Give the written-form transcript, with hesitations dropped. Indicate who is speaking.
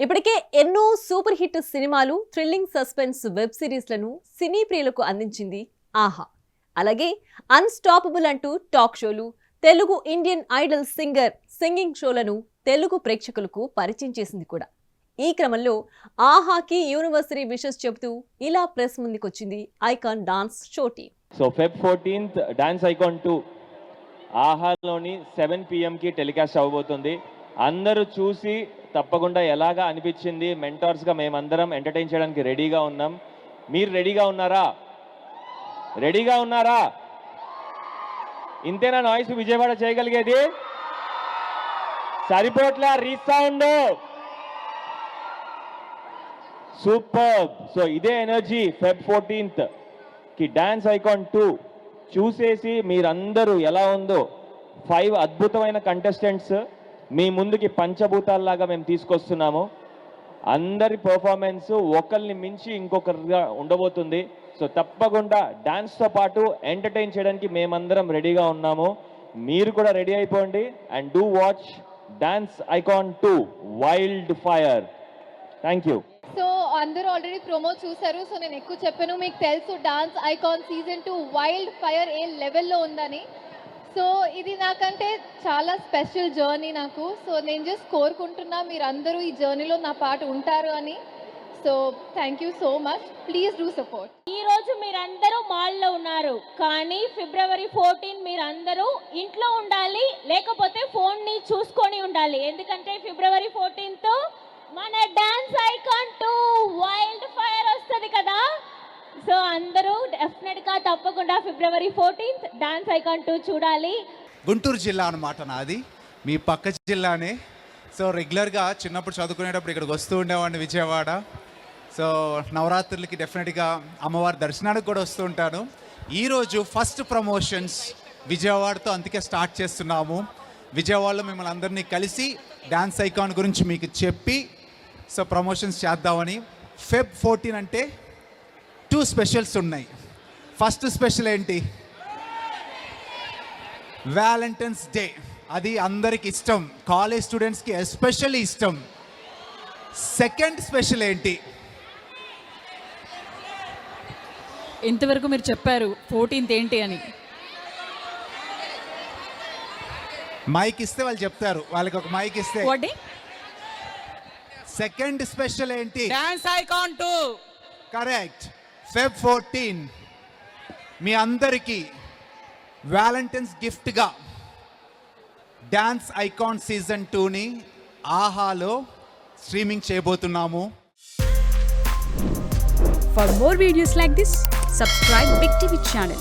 Speaker 1: ఇప్పటికే ఎన్నో super hit సినిమాలు, థ్రిల్లింగ్ సస్పెన్స్ వెబ్ సిరీస్లను సినీ ప్రియులకు అందించింది ఆహా. అలాగే అన్స్టాపబుల్ అంటూ టాక్ షోలు, తెలుగు ఇండియన్ ఐడల్ సింగింగ్ షోలను తెలుగు ప్రేక్షకులకు పరిచయం చేసింది కూడా. ఈ క్రమంలో ఆహాకి యూనివర్సరీ విషెస్ చెబుతూ ఇలా ప్రెస్ ముందుకొచ్చింది icon dance show team.
Speaker 2: So Feb 14th dance icon 2 ఆహాలోని 7 PM కి టెలికాస్ట్ అవ్వబోతుంది. అందరూ చూసి తప్పకుండా ఎలాగా అనిపించింది, మెంటార్స్గా మేమందరం ఎంటర్టైన్ చేయడానికి రెడీగా ఉన్నాం. మీరు రెడీగా ఉన్నారా? రెడీగా ఉన్నారా? ఇంతేనా నాయిస్ విజయవాడ చేయగలిగేది? సరిపోట్లా రీసౌండ్. సూపర్. సో ఇదే ఎనర్జీ ఫెబ్ 14th కి డాన్స్ ఐకాన్ 2 చూసేసి మీరందరూ ఎలా ఉందో 5 అద్భుతమైన కంటెస్టెంట్స్ మీ ముందుకి పంచభూతాల్లాగా మేము తీసుకొస్తున్నాము. అందరి పర్ఫార్మెన్స్ ఒకరిని మించి ఇంకొకరిగా ఉండబోతుంది. సో తప్పకుండా డాన్స్తో పాటు ఎంటర్టైన్ చేయడానికి మేమందరం రెడీగా ఉన్నాము. మీరు కూడా రెడీ అయిపోండి and do watch dance icon 2 wild fire. Thank you.
Speaker 3: So అందరూ ఆల్రెడీ ప్రోమో చూసారు, సో నేను ఎక్కువ చెప్పాను. మీకు తెలుసు dance icon season 2 wild fire ఏ లెవెల్లో ఉందని. సో ఇది నాకంటే చాలా స్పెషల్ జర్నీ నాకు. సో నేను జస్ట్ కోరుకుంటున్నా మీరందరూ ఈ జర్నీలో నా పాటు ఉంటారు అని. So thank you so much. Please do support.
Speaker 4: ఈరోజు మీరందరూ మాల్లో ఉన్నారు, కానీ ఫిబ్రవరి 14 మీరందరూ ఇంట్లో ఉండాలి, లేకపోతే ఫోన్ని చూసుకొని ఉండాలి. ఎందుకంటే ఫిబ్రవరి 14th మన డాన్స్ ఐకాన్ 2 వైల్డ్ ఫైర్ వస్తుంది కదా. సో అందరూ డెఫినెట్గా తప్పకుండా ఫిబ్రవరి 14th డాన్స్ ఐకాన్ 2 చూడాలి.
Speaker 5: గుంటూరు జిల్లా అన్నమాట నాది, మీ పక్క జిల్లానే. సో రెగ్యులర్గా చిన్నప్పుడు చదువుకునేటప్పుడు ఇక్కడికి వస్తూ ఉండేవాడిని విజయవాడ. సో నవరాత్రులకి డెఫినెట్గా అమ్మవారి దర్శనానికి కూడా వస్తూ ఉంటాను. ఈరోజు ఫస్ట్ ప్రమోషన్స్ విజయవాడతో అందుకే స్టార్ట్ చేస్తున్నాము. విజయవాడలో మిమ్మల్ని అందరినీ కలిసి డాన్స్ ఐకాన్ గురించి మీకు చెప్పి సో ప్రమోషన్స్ చేద్దామని. ఫెబ్ 14 అంటే 2 స్పెషల్స్ ఉన్నాయి. ఫస్ట్ స్పెషల్ ఏంటి? Valentine's day. అది అందరికి ఇష్టం, కాలేజ్ స్టూడెంట్స్కి ఎస్పెషల్లీ ఇష్టం. సెకండ్ స్పెషల్ ఏంటి?
Speaker 6: ఇంతవరకు మీరు చెప్పారు 14th ఏంటి అని.
Speaker 5: మైక్ ఇస్తే వాళ్ళు చెప్తారు, వాళ్ళకి ఒక మైక్ ఇస్తే. సెకండ్ స్పెషల్ ఏంటి?
Speaker 6: Dance icon 2.
Speaker 5: కరెక్ట్. ఫెబ్ 14 మీ అందరికీ వ్యాలంటైన్స్ గిఫ్ట్గా డాన్స్ ఐకాన్ సీజన్ 2ని ఆహాలో స్ట్రీమింగ్ చేయబోతున్నాము.
Speaker 7: For more videos like this, subscribe Big TV channel.